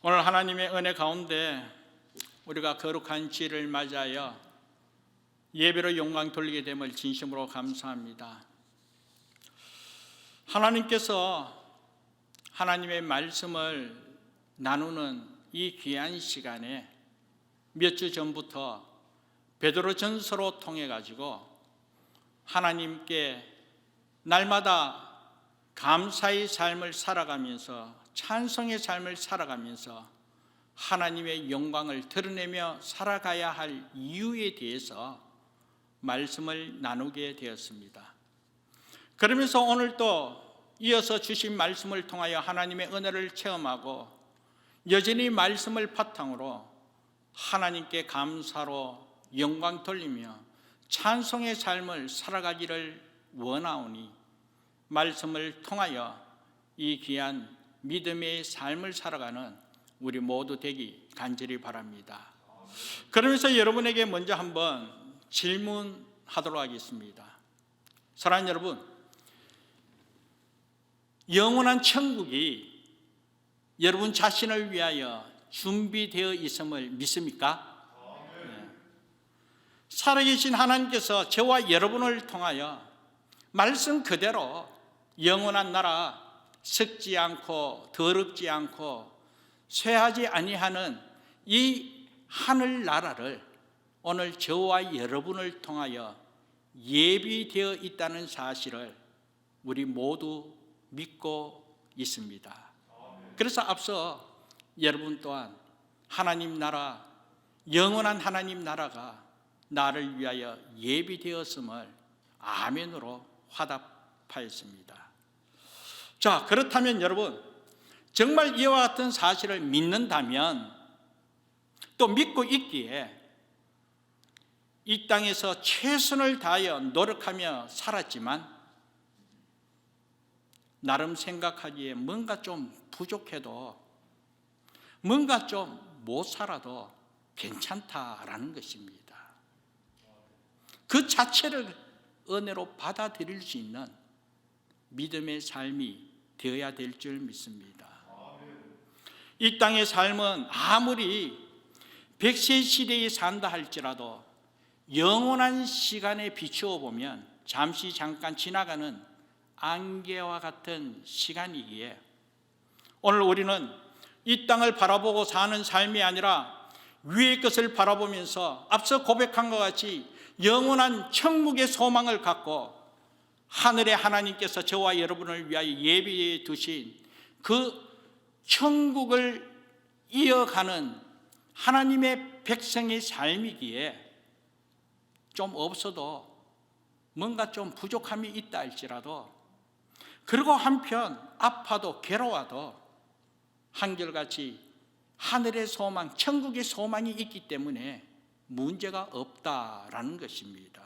오늘 하나님의 은혜 가운데 우리가 거룩한 주일을 맞이하여 예배로 영광 돌리게 됨을 진심으로 감사합니다. 하나님께서 하나님의 말씀을 나누는 이 귀한 시간에 몇 주 전부터 베드로전서로 통해 가지고 하나님께 날마다 감사의 삶을 살아가면서, 찬송의 삶을 살아가면서 하나님의 영광을 드러내며 살아가야 할 이유에 대해서 말씀을 나누게 되었습니다. 그러면서 오늘 또 이어서 주신 말씀을 통하여 하나님의 은혜를 체험하고 여전히 말씀을 바탕으로 하나님께 감사로 영광 돌리며 찬송의 삶을 살아가기를 원하오니 말씀을 통하여 이 귀한 믿음의 삶을 살아가는 우리 모두 되기 간절히 바랍니다. 그러면서 여러분에게 먼저 한번 질문하도록 하겠습니다. 사랑하는 여러분, 영원한 천국이 여러분 자신을 위하여 준비되어 있음을 믿습니까? 네. 살아계신 하나님께서 저와 여러분을 통하여 말씀 그대로 영원한 나라, 썩지 않고 더럽지 않고 쇠하지 아니하는 이 하늘 나라를 오늘 저와 여러분을 통하여 예비되어 있다는 사실을 우리 모두 믿고 있습니다. 그래서 앞서 여러분 또한 하나님 나라, 영원한 하나님 나라가 나를 위하여 예비되었음을 아멘으로 화답하였습니다. 자, 그렇다면 여러분, 정말 이와 같은 사실을 믿는다면, 또 믿고 있기에 이 땅에서 최선을 다하여 노력하며 살았지만 나름 생각하기에 뭔가 좀 부족해도, 뭔가 좀 못 살아도 괜찮다라는 것입니다. 그 자체를 은혜로 받아들일 수 있는 믿음의 삶이 되어야 될 줄 믿습니다. 이 땅의 삶은 아무리 100세 시대에 산다 할지라도 영원한 시간에 비추어 보면 잠시 잠깐 지나가는 안개와 같은 시간이기에 오늘 우리는 이 땅을 바라보고 사는 삶이 아니라 위의 것을 바라보면서 앞서 고백한 것 같이 영원한 천국의 소망을 갖고 하늘의 하나님께서 저와 여러분을 위하여 예비해 두신 그 천국을 이어가는 하나님의 백성의 삶이기에 좀 없어도 뭔가 좀 부족함이 있다 할지라도, 그리고 한편 아파도 괴로워도 한결같이 하늘의 소망, 천국의 소망이 있기 때문에 문제가 없다라는 것입니다.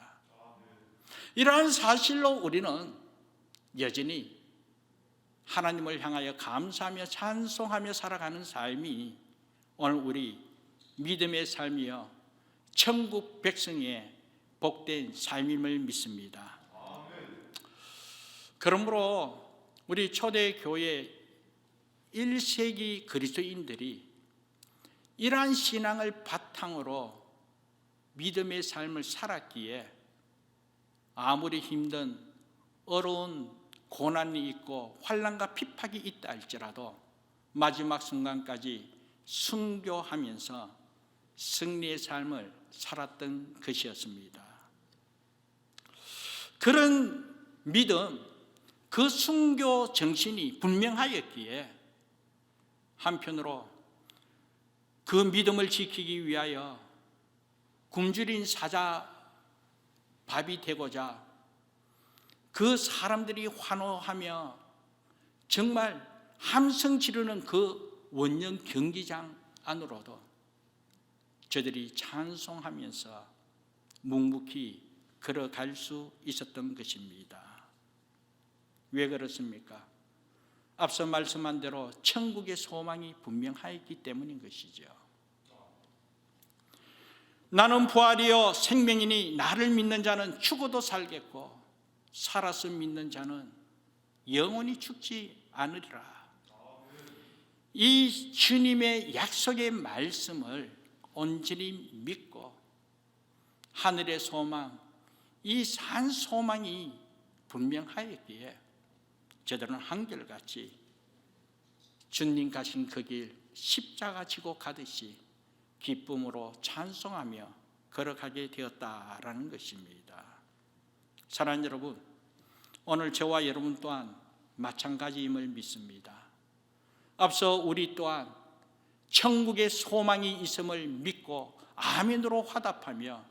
이러한 사실로 우리는 여전히 하나님을 향하여 감사하며 찬송하며 살아가는 삶이 오늘 우리 믿음의 삶이요 천국 백성의 복된 삶임을 믿습니다. 그러므로 우리 초대교회 1세기 그리스도인들이 이러한 신앙을 바탕으로 믿음의 삶을 살았기에 아무리 힘든 어려운 고난이 있고 환난과 핍박이 있다 할지라도 마지막 순간까지 순교하면서 승리의 삶을 살았던 것이었습니다. 그런 믿음, 그 순교 정신이 분명하였기에 한편으로 그 믿음을 지키기 위하여 굶주린 사자밥이 되고자 그 사람들이 환호하며 정말 함성 지르는 그 원년 경기장 안으로도 저들이 찬송하면서 묵묵히 걸어갈 수 있었던 것입니다. 왜 그렇습니까? 앞서 말씀한 대로 천국의 소망이 분명하였기 때문인 것이죠. 나는 부활이요 생명이니 나를 믿는 자는 죽어도 살겠고 살아서 믿는 자는 영원히 죽지 않으리라. 이 주님의 약속의 말씀을 온전히 믿고 하늘의 소망, 이 산 소망이 분명하였기에 저들은 한결같이 주님 가신 그 길 십자가 지고 가듯이 기쁨으로 찬송하며 걸어가게 되었다라는 것입니다. 사랑하는 여러분, 오늘 저와 여러분 또한 마찬가지임을 믿습니다. 앞서 우리 또한 천국의 소망이 있음을 믿고 아멘으로 화답하며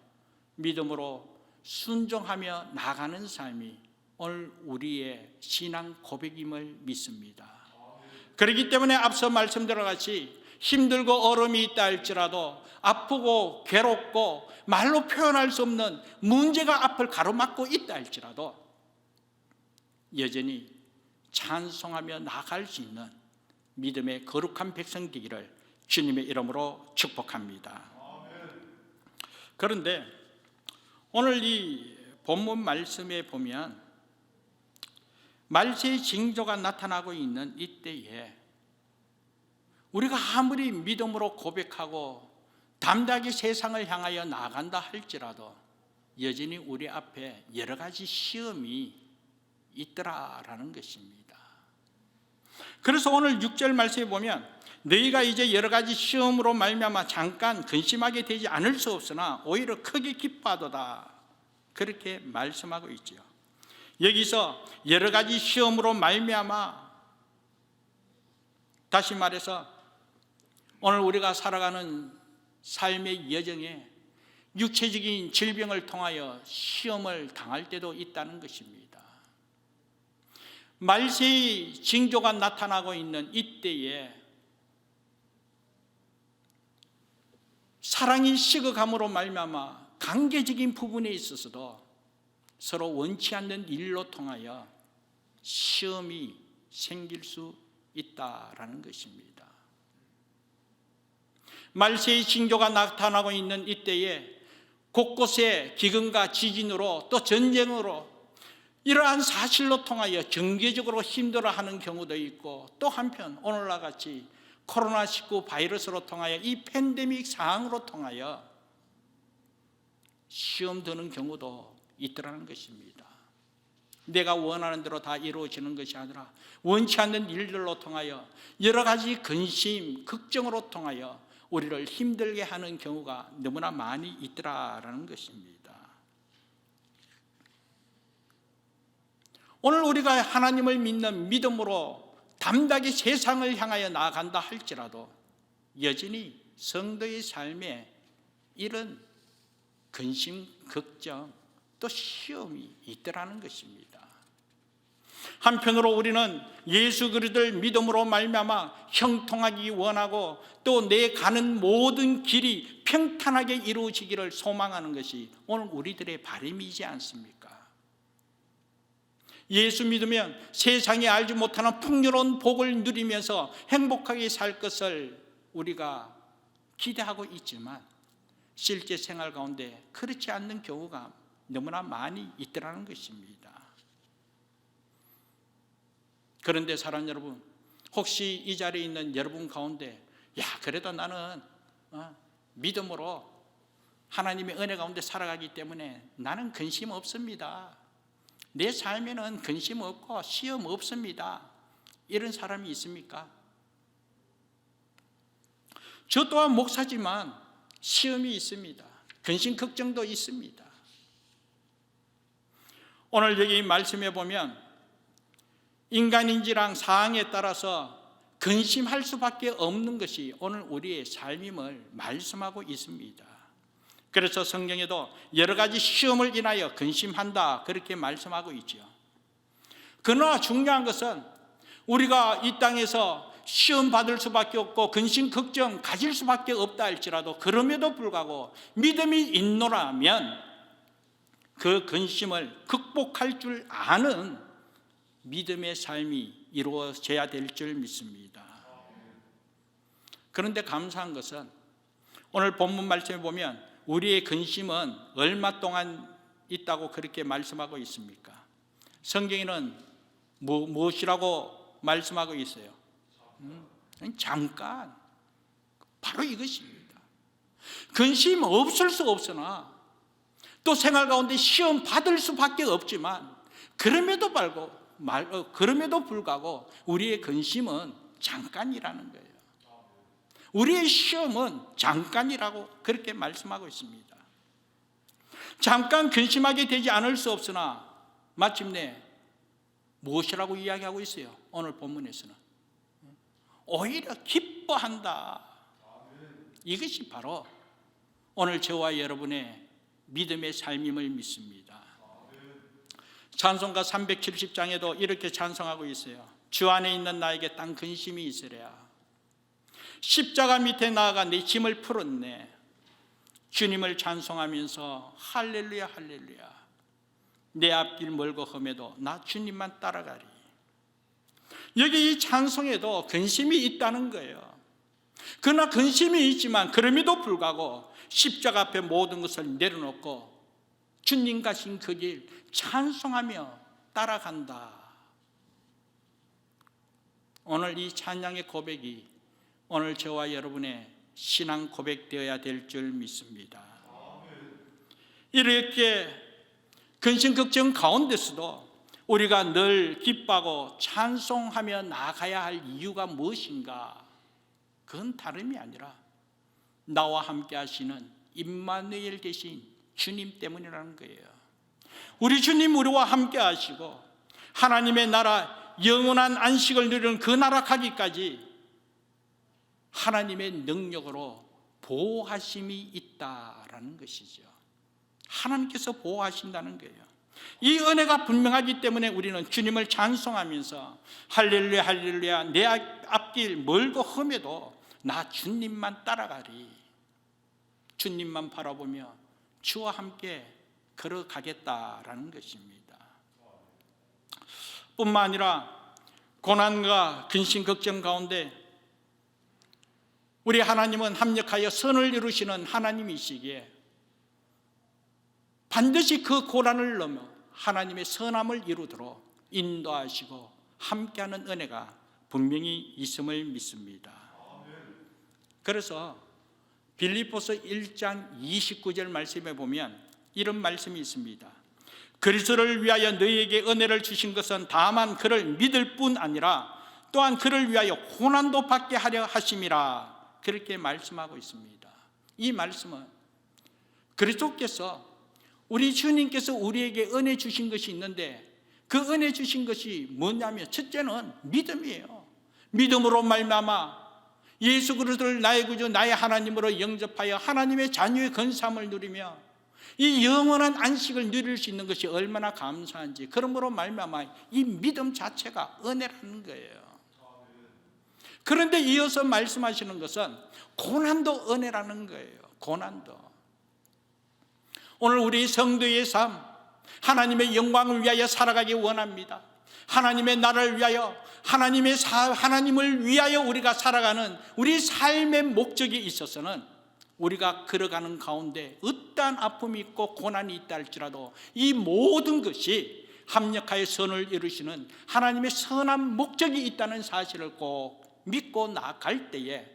믿음으로 순종하며 나가는 삶이 오늘 우리의 신앙 고백임을 믿습니다. 그렇기 때문에 앞서 말씀드린 같이 힘들고 어려움이 있다 할지라도 아프고 괴롭고 말로 표현할 수 없는 문제가 앞을 가로막고 있다 할지라도 여전히 찬송하며 나아갈 수 있는 믿음의 거룩한 백성 되기를 주님의 이름으로 축복합니다. 그런데 오늘 이 본문 말씀에 보면 말세의 징조가 나타나고 있는 이때에 우리가 아무리 믿음으로 고백하고 담대하게 세상을 향하여 나아간다 할지라도 여전히 우리 앞에 여러 가지 시험이 있더라라는 것입니다. 그래서 오늘 6절 말씀에 보면 너희가 이제 여러 가지 시험으로 말미암아 잠깐 근심하게 되지 않을 수 없으나 오히려 크게 기뻐하도다, 그렇게 말씀하고 있죠. 여기서 여러 가지 시험으로 말미암아, 다시 말해서 오늘 우리가 살아가는 삶의 여정에 육체적인 질병을 통하여 시험을 당할 때도 있다는 것입니다. 말세의 징조가 나타나고 있는 이때에 사랑이 식어감으로 말미암아 관계적인 부분에 있어서도 서로 원치 않는 일로 통하여 시험이 생길 수 있다라는 것입니다. 말세의 징조가 나타나고 있는 이때에 곳곳에 기근과 지진으로 또 전쟁으로 이러한 사실로 통하여 경제적으로 힘들어하는 경우도 있고, 또 한편 오늘과 같이 코로나19 바이러스로 통하여 이 팬데믹 상황으로 통하여 시험 드는 경우도 있더라는 것입니다. 내가 원하는 대로 다 이루어지는 것이 아니라 원치 않는 일들로 통하여 여러 가지 근심, 걱정으로 통하여 우리를 힘들게 하는 경우가 너무나 많이 있더라라는 것입니다. 오늘 우리가 하나님을 믿는 믿음으로 담대하게 세상을 향하여 나아간다 할지라도 여전히 성도의 삶에 이런 근심, 걱정, 또 시험이 있더라는 것입니다. 한편으로 우리는 예수 그리스도를 믿음으로 말미암아 형통하기 원하고 또 내 가는 모든 길이 평탄하게 이루어지기를 소망하는 것이 오늘 우리들의 바람이지 않습니까? 예수 믿으면 세상에 알지 못하는 풍요로운 복을 누리면서 행복하게 살 것을 우리가 기대하고 있지만 실제 생활 가운데 그렇지 않는 경우가 너무나 많이 있더라는 것입니다. 그런데 사랑하는 여러분, 혹시 이 자리에 있는 여러분 가운데 그래도 나는 믿음으로 하나님의 은혜 가운데 살아가기 때문에 나는 근심 없습니다, 내 삶에는 근심 없고 시험 없습니다, 이런 사람이 있습니까? 저 또한 목사지만 시험이 있습니다. 근심 걱정도 있습니다. 오늘 여기 말씀해 보면 인간인지랑 상황에 따라서 근심할 수밖에 없는 것이 오늘 우리의 삶임을 말씀하고 있습니다. 그래서 성경에도 여러 가지 시험을 인하여 근심한다, 그렇게 말씀하고 있죠. 그러나 중요한 것은 우리가 이 땅에서 시험 받을 수밖에 없고 근심 걱정 가질 수밖에 없다 할지라도 그럼에도 불구하고 믿음이 있노라면 그 근심을 극복할 줄 아는 믿음의 삶이 이루어져야 될 줄 믿습니다. 그런데 감사한 것은 오늘 본문 말씀에 보면 우리의 근심은 얼마 동안 있다고 그렇게 말씀하고 있습니까? 성경에는 무엇이라고 말씀하고 있어요? 잠깐. 바로 이것입니다. 근심 없을 수 없으나 또 생활 가운데 시험 받을 수밖에 없지만 그럼에도 불구하고 우리의 근심은 잠깐이라는 거예요. 우리의 시험은 잠깐이라고 그렇게 말씀하고 있습니다. 잠깐 근심하게 되지 않을 수 없으나 마침내 무엇이라고 이야기하고 있어요? 오늘 본문에서는 오히려 기뻐한다. 이것이 바로 오늘 저와 여러분의 믿음의 삶임을 믿습니다. 찬송가 370장에도 이렇게 찬송하고 있어요. 주 안에 있는 나에게 딴 근심이 있으랴. 십자가 밑에 나아가 내 짐을 풀었네. 주님을 찬송하면서 할렐루야 할렐루야. 내 앞길 멀고 험해도 나 주님만 따라가리. 여기 이 찬송에도 근심이 있다는 거예요. 그러나 근심이 있지만 그럼에도 불구하고 십자가 앞에 모든 것을 내려놓고 주님 가신 그 길 찬송하며 따라간다. 오늘 이 찬양의 고백이 오늘 저와 여러분의 신앙 고백되어야 될 줄 믿습니다. 이렇게 근심 걱정 가운데서도 우리가 늘 기뻐하고 찬송하며 나아가야 할 이유가 무엇인가? 그건 다름이 아니라 나와 함께 하시는 임마누엘 되신 주님 때문이라는 거예요. 우리 주님 우리와 함께 하시고 하나님의 나라 영원한 안식을 누리는 그 나라 가기까지 하나님의 능력으로 보호하심이 있다라는 것이죠. 하나님께서 보호하신다는 거예요. 이 은혜가 분명하기 때문에 우리는 주님을 찬송하면서 할렐루야 할렐루야 내 앞길 멀고 험해도 나 주님만 따라가리. 주님만 바라보며 주와 함께 걸어가겠다라는 것입니다. 뿐만 아니라 고난과 근심 걱정 가운데 우리 하나님은 합력하여 선을 이루시는 하나님이시기에 반드시 그 고난을 넘어 하나님의 선함을 이루도록 인도하시고 함께하는 은혜가 분명히 있음을 믿습니다. 그래서 빌립보서 1장 29절 말씀에 보면 이런 말씀이 있습니다. 그리스도를 위하여 너희에게 은혜를 주신 것은 다만 그를 믿을 뿐 아니라 또한 그를 위하여 고난도 받게 하려 하심이라. 그렇게 말씀하고 있습니다. 이 말씀은 그리스도께서 우리 주님께서 우리에게 은혜 주신 것이 있는데 그 은혜 주신 것이 뭐냐면 첫째는 믿음이에요. 믿음으로 말미암아 예수 그리스도를 나의 구주 나의 하나님으로 영접하여 하나님의 자녀의 건사함을 누리며 이 영원한 안식을 누릴 수 있는 것이 얼마나 감사한지, 그러므로 말미암아 이 믿음 자체가 은혜라는 거예요. 그런데 이어서 말씀하시는 것은 고난도 은혜라는 거예요. 고난도. 오늘 우리 성도의 삶, 하나님의 영광을 위하여 살아가기 원합니다. 하나님의 나라를 위하여 하나님을 위하여 우리가 살아가는 우리 삶의 목적에 있어서는 우리가 걸어가는 가운데 어떠한 아픔이 있고 고난이 있다 할지라도 이 모든 것이 합력하여 선을 이루시는 하나님의 선한 목적이 있다는 사실을 꼭 믿고 나아갈 때에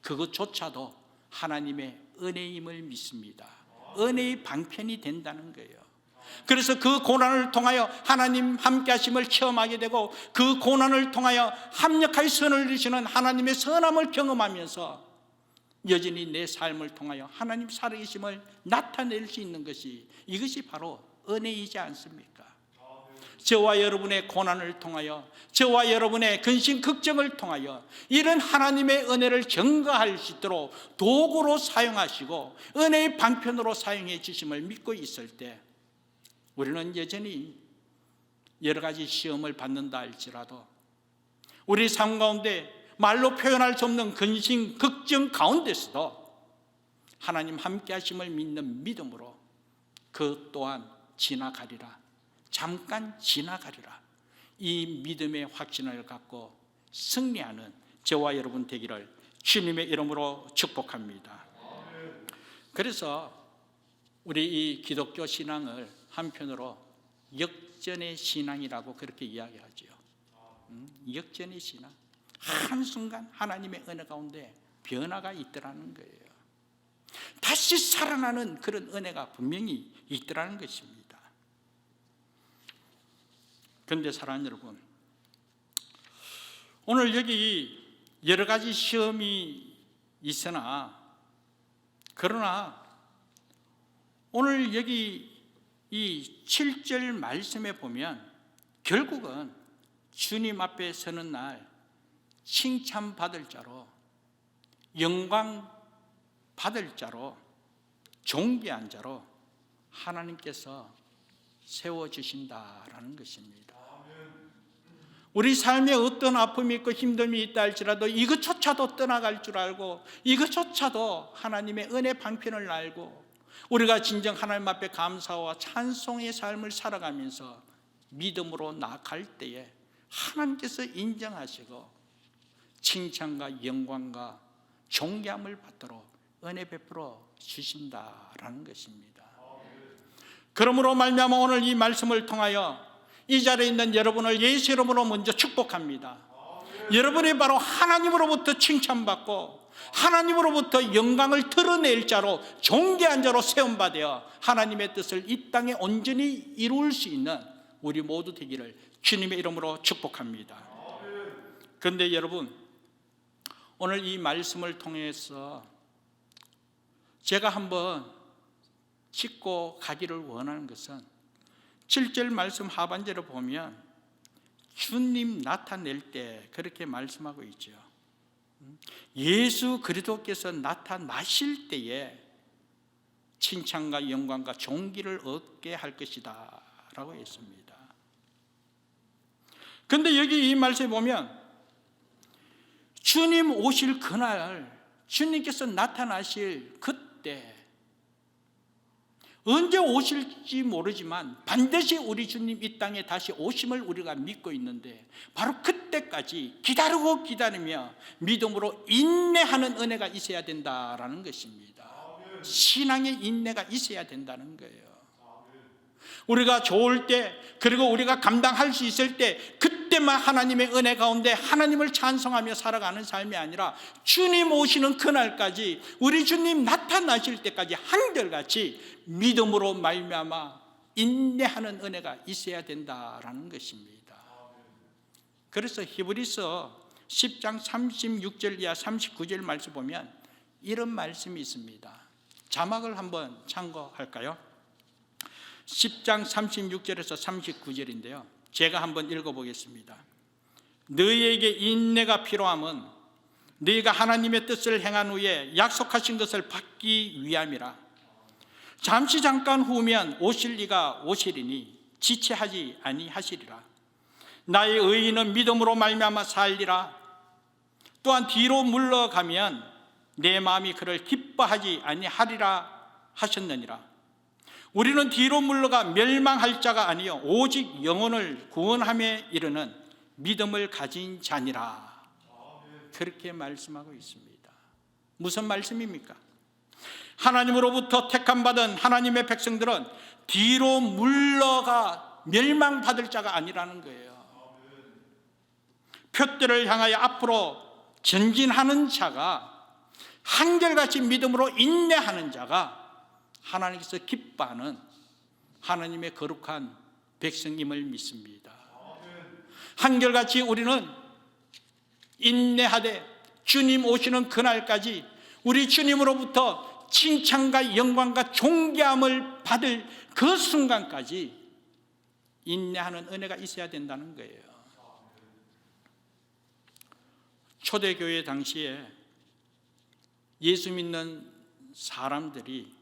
그것조차도 하나님의 은혜임을 믿습니다. 은혜의 방편이 된다는 거예요. 그래서 그 고난을 통하여 하나님 함께 하심을 체험하게 되고 그 고난을 통하여 합력하여 선을 이루시는 하나님의 선함을 경험하면서 여전히 내 삶을 통하여 하나님 살아계심을 나타낼 수 있는 것이, 이것이 바로 은혜이지 않습니까? 저와 여러분의 고난을 통하여, 저와 여러분의 근심 걱정을 통하여 이런 하나님의 은혜를 증거할 수 있도록 도구로 사용하시고 은혜의 방편으로 사용해 주심을 믿고 있을 때 우리는 여전히 여러 가지 시험을 받는다 할지라도 우리 삶 가운데 말로 표현할 수 없는 근심, 걱정 가운데서도 하나님 함께 하심을 믿는 믿음으로 그 또한 지나가리라, 잠깐 지나가리라, 이 믿음의 확신을 갖고 승리하는 저와 여러분 되기를 주님의 이름으로 축복합니다. 그래서 우리 이 기독교 신앙을 한편으로 역전의 신앙이라고 그렇게 이야기하죠. 역전의 신앙. 한순간 하나님의 은혜 가운데 변화가 있더라는 거예요. 다시 살아나는 그런 은혜가 분명히 있더라는 것입니다. 그런데 사랑하는 여러분, 오늘 여기 여러 가지 시험이 있으나, 그러나 오늘 여기 이 7절 말씀에 보면 결국은 주님 앞에 서는 날 칭찬받을 자로, 영광 받을 자로, 존귀한 자로 하나님께서 세워주신다라는 것입니다. 우리 삶에 어떤 아픔이 있고 힘듦이 있다 할지라도 이것조차도 떠나갈 줄 알고, 이것조차도 하나님의 은혜 방편을 알고, 우리가 진정 하나님 앞에 감사와 찬송의 삶을 살아가면서 믿음으로 나아갈 때에 하나님께서 인정하시고 칭찬과 영광과 존귀함을 받도록 은혜 베풀어 주신다라는 것입니다. 그러므로 말미암아 오늘 이 말씀을 통하여 이 자리에 있는 여러분을 예수 이름으로 먼저 축복합니다. 여러분이 바로 하나님으로부터 칭찬받고 하나님으로부터 영광을 드러낼 자로, 존귀한 자로 세움받아 하나님의 뜻을 이 땅에 온전히 이룰 수 있는 우리 모두 되기를 주님의 이름으로 축복합니다. 그런데 여러분, 오늘 이 말씀을 통해서 제가 한번 짚고 가기를 원하는 것은 7절 말씀 하반절을 보면 주님 나타낼 때 그렇게 말씀하고 있죠. 예수 그리스도께서 나타나실 때에 칭찬과 영광과 존귀를 얻게 할 것이다 라고 했습니다. 그런데 여기 이 말씀에 보면 주님 오실 그날, 주님께서 나타나실 그때, 언제 오실지 모르지만 반드시 우리 주님 이 땅에 다시 오심을 우리가 믿고 있는데, 바로 그때까지 기다리고 기다리며 믿음으로 인내하는 은혜가 있어야 된다라는 것입니다. 신앙의 인내가 있어야 된다는 거예요. 우리가 좋을 때, 그리고 우리가 감당할 수 있을 때 그때만 하나님의 은혜 가운데 하나님을 찬송하며 살아가는 삶이 아니라 주님 오시는 그날까지, 우리 주님 나타나실 때까지 한결같이 믿음으로 말미암아 인내하는 은혜가 있어야 된다라는 것입니다. 그래서 히브리서 10장 36절 이하 39절 말씀 보면 이런 말씀이 있습니다. 자막을 한번 참고할까요? 10장 36절에서 39절인데요 제가 한번 읽어보겠습니다. 너희에게 인내가 필요함은 너희가 하나님의 뜻을 행한 후에 약속하신 것을 받기 위함이라. 잠시 잠깐 후면 오실 이가 오시리니 지체하지 아니하시리라. 나의 의인은 믿음으로 말미암아 살리라. 또한 뒤로 물러가면 내 마음이 그를 기뻐하지 아니하리라 하셨느니라. 우리는 뒤로 물러가 멸망할 자가 아니요 오직 영혼을 구원함에 이르는 믿음을 가진 자니라. 그렇게 말씀하고 있습니다. 무슨 말씀입니까? 하나님으로부터 택함받은 하나님의 백성들은 뒤로 물러가 멸망받을 자가 아니라는 거예요. 표대를 향하여 앞으로 전진하는 자가, 한결같이 믿음으로 인내하는 자가 하나님께서 기뻐하는 하나님의 거룩한 백성임을 믿습니다. 한결같이 우리는 인내하되 주님 오시는 그날까지 우리 주님으로부터 칭찬과 영광과 존귀함을 받을 그 순간까지 인내하는 은혜가 있어야 된다는 거예요. 초대교회 당시에 예수 믿는 사람들이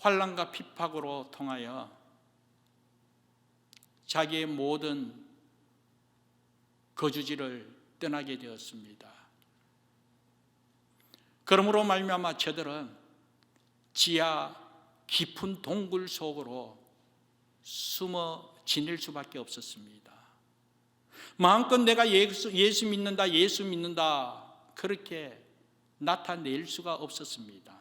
환난과 핍박으로 통하여 자기의 모든 거주지를 떠나게 되었습니다. 그러므로 말미암아 저들은 지하 깊은 동굴 속으로 숨어 지낼 수밖에 없었습니다. 마음껏 내가 예수 믿는다 그렇게 나타낼 수가 없었습니다.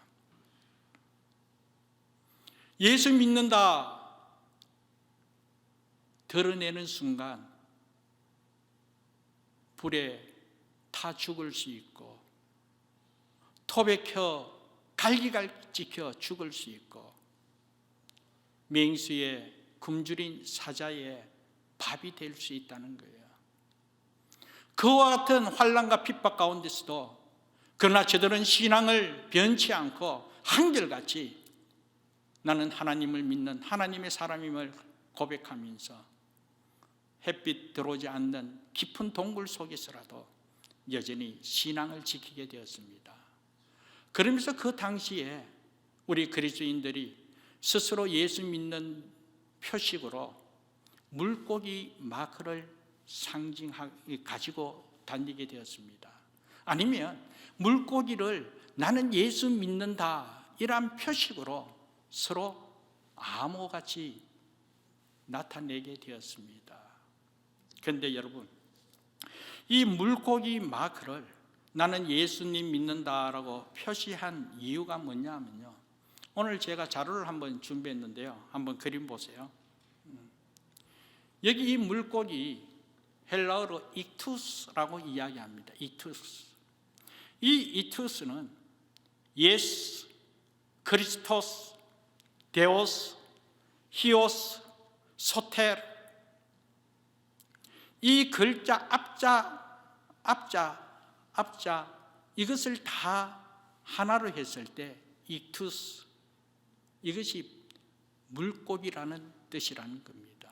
예수 믿는다 드러내는 순간 불에 타 죽을 수 있고 톱에 켜 갈기갈기 찍혀 죽을 수 있고 맹수의 굶주린 사자의 밥이 될 수 있다는 거예요. 그와 같은 환난과 핍박 가운데서도 그러나 저들은 신앙을 변치 않고 한결같이 나는 하나님을 믿는 하나님의 사람임을 고백하면서 햇빛 들어오지 않는 깊은 동굴 속에서라도 여전히 신앙을 지키게 되었습니다. 그러면서 그 당시에 우리 그리스도인들이 스스로 예수 믿는 표식으로 물고기 마크를 가지고 다니게 되었습니다. 아니면 물고기를 나는 예수 믿는다 이런 표식으로 서로 암호같이 나타내게 되었습니다. 그런데 여러분, 이 물고기 마크를 나는 예수님 믿는다라고 표시한 이유가 뭐냐면요, 오늘 제가 자료를 한번 준비했는데요, 한번 그림 보세요. 여기 이 물고기 헬라어로 익투스라고 이야기합니다. 익투스. 이 익투스는 예수, 그리스토스, 데오스, 히오스, 소텔, 이 글자 앞자 이것을 다 하나로 했을 때 익투스, 이것이 물고기라는 뜻이라는 겁니다.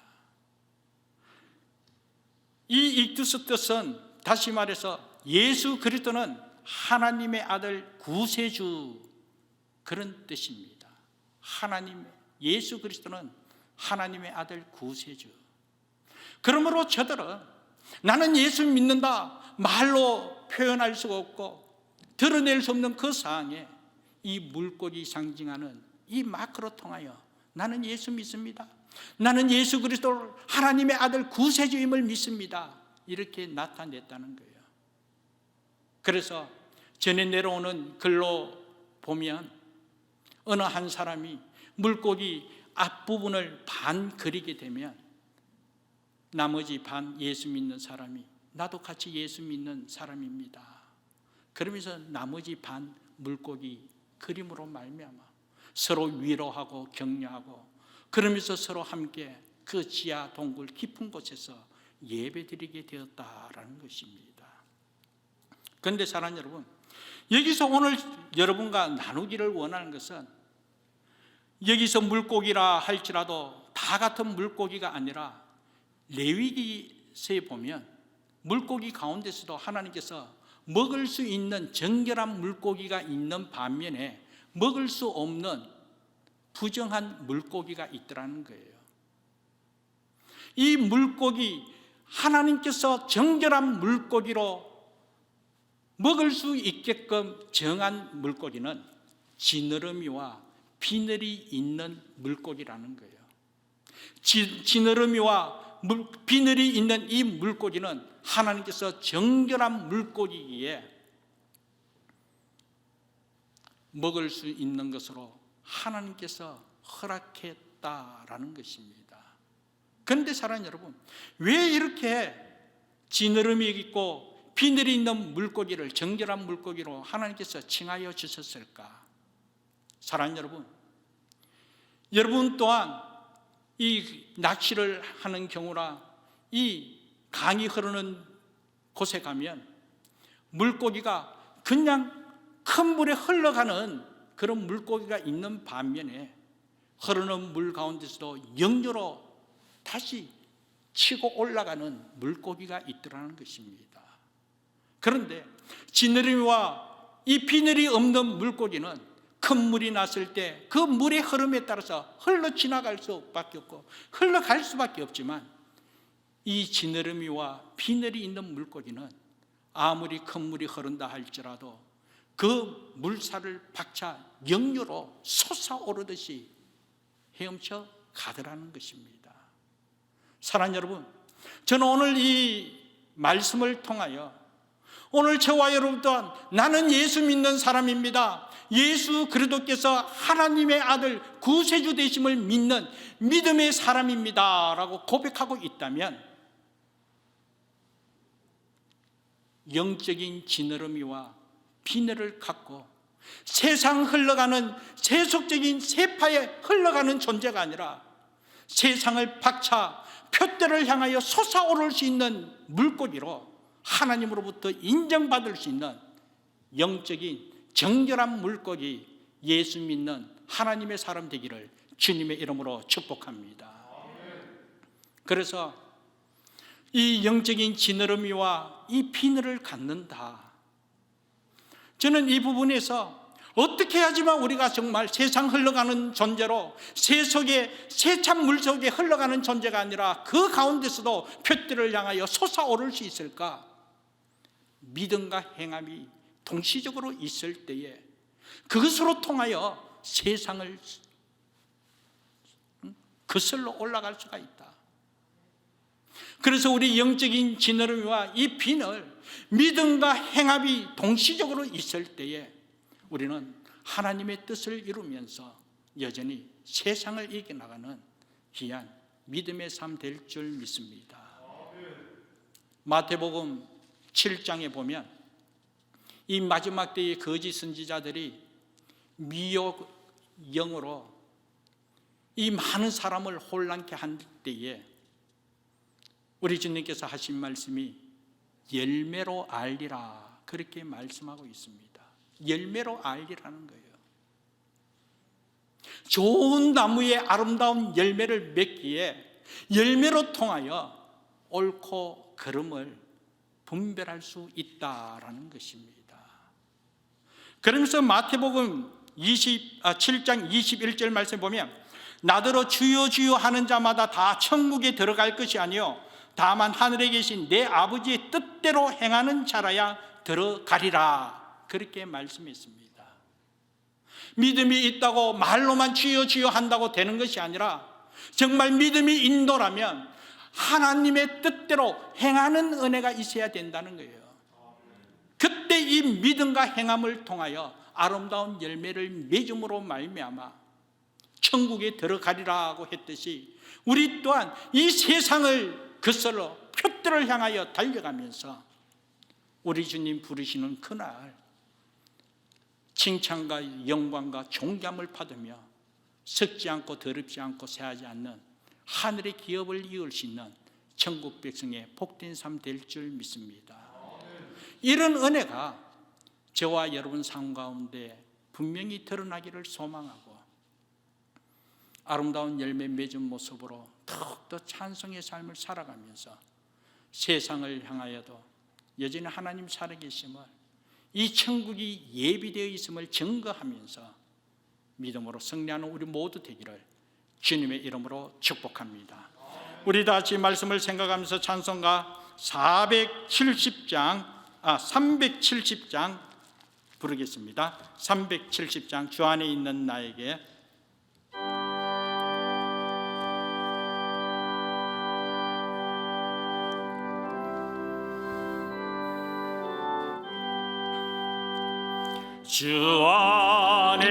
이 익투스 뜻은 다시 말해서 예수 그리스도는 하나님의 아들 구세주, 그런 뜻입니다. 예수 그리스도는 하나님의 아들 구세주. 그러므로 저들은 나는 예수 믿는다 말로 표현할 수가 없고 드러낼 수 없는 그 상황에 이 물고기 상징하는 이 마크로 통하여 나는 예수 믿습니다, 나는 예수 그리스도 하나님의 아들 구세주임을 믿습니다, 이렇게 나타냈다는 거예요. 그래서 전에 내려오는 글로 보면 어느 한 사람이 물고기 앞부분을 반 그리게 되면 나머지 반 예수 믿는 사람이 나도 같이 예수 믿는 사람입니다, 그러면서 나머지 반 물고기 그림으로 말미암아 서로 위로하고 격려하고 그러면서 서로 함께 그 지하 동굴 깊은 곳에서 예배드리게 되었다라는 것입니다. 그런데 사랑하는 여러분, 여기서 오늘 여러분과 나누기를 원하는 것은 여기서 물고기라 할지라도 다 같은 물고기가 아니라 레위기서에 보면 물고기 가운데서도 하나님께서 먹을 수 있는 정결한 물고기가 있는 반면에 먹을 수 없는 부정한 물고기가 있더라는 거예요. 이 물고기, 하나님께서 정결한 물고기로 먹을 수 있게끔 정한 물고기는 지느러미와 비늘이 있는 물고기라는 거예요. 지느러미와 비늘이 있는 이 물고기는 하나님께서 정결한 물고기기에 먹을 수 있는 것으로 하나님께서 허락했다라는 것입니다. 그런데 사랑하는 여러분, 왜 이렇게 지느러미 있고 비늘이 있는 물고기를 정결한 물고기로 하나님께서 칭하여 주셨을까? 사랑하는 여러분 또한 이 낚시를 하는 경우나 이 강이 흐르는 곳에 가면 물고기가 그냥 큰 물에 흘러가는 그런 물고기가 있는 반면에 흐르는 물 가운데서도 역류로 다시 치고 올라가는 물고기가 있더라는 것입니다. 그런데 지느러미와 이 비늘이 없는 물고기는 큰 물이 났을 때 그 물의 흐름에 따라서 흘러 지나갈 수밖에 없고 흘러갈 수밖에 없지만 이 지느러미와 비늘이 있는 물고기는 아무리 큰 물이 흐른다 할지라도 그 물살을 박차 역류로 솟아오르듯이 헤엄쳐 가더라는 것입니다. 사랑하는 여러분, 저는 오늘 이 말씀을 통하여 오늘 저와 여러분 또한 나는 예수 믿는 사람입니다, 예수 그리스도께서 하나님의 아들 구세주 되심을 믿는 믿음의 사람입니다 라고 고백하고 있다면 영적인 지느러미와 비늘을 갖고 세상 흘러가는 세속적인 세파에 흘러가는 존재가 아니라 세상을 박차 표대를 향하여 솟아오를 수 있는 물고기로 하나님으로부터 인정받을 수 있는 영적인 정결한 물고기, 예수 믿는 하나님의 사람 되기를 주님의 이름으로 축복합니다. 그래서 이 영적인 지느러미와 이 비늘을 갖는다. 저는 이 부분에서 어떻게 해야지만 우리가 정말 세상 흘러가는 존재로 세찬 물 속에 흘러가는 존재가 아니라 그 가운데서도 표대를 향하여 솟아오를 수 있을까? 믿음과 행함이 동시적으로 있을 때에 그것으로 통하여 세상을 거슬러 올라갈 수가 있다. 그래서 우리 영적인 지느러미와 이 비늘, 믿음과 행함이 동시적으로 있을 때에 우리는 하나님의 뜻을 이루면서 여전히 세상을 이겨나가는 귀한 믿음의 삶 될 줄 믿습니다. 마태복음 7장에 보면 이 마지막 때의 거짓 선지자들이 미혹 영으로 이 많은 사람을 혼란케 한 때에 우리 주님께서 하신 말씀이 열매로 알리라, 그렇게 말씀하고 있습니다. 열매로 알리라는 거예요. 좋은 나무의 아름다운 열매를 맺기에 열매로 통하여 옳고 그름을 분별할 수 있다라는 것입니다. 그러면서 마태복음 7장 21절 말씀 보면 나더러 주여 주여 하는 자마다 다 천국에 들어갈 것이 아니요 다만 하늘에 계신 내 아버지의 뜻대로 행하는 자라야 들어가리라, 그렇게 말씀했습니다. 믿음이 있다고 말로만 주여 주여 한다고 되는 것이 아니라 정말 믿음이 인도라면 하나님의 뜻대로 행하는 은혜가 있어야 된다는 거예요. 그때 이 믿음과 행함을 통하여 아름다운 열매를 맺음으로 말미암아 천국에 들어가리라고 했듯이 우리 또한 이 세상을 거슬러 표대를 향하여 달려가면서 우리 주님 부르시는 그날 칭찬과 영광과 존귀함을 받으며 썩지 않고 더럽지 않고 새하지 않는 하늘의 기업을 이을 수 있는 천국 백성의 복된 삶 될 줄 믿습니다. 이런 은혜가 저와 여러분 삶 가운데 분명히 드러나기를 소망하고 아름다운 열매 맺은 모습으로 더욱더 찬송의 삶을 살아가면서 세상을 향하여도 여전히 하나님 살아계심을, 이 천국이 예비되어 있음을 증거하면서 믿음으로 승리하는 우리 모두 되기를 주님의 이름으로 축복합니다. 우리 다 같이 말씀을 생각하면서 찬송가 370장 부르겠습니다. 370장 주 안에 있는 나에게. 주 안에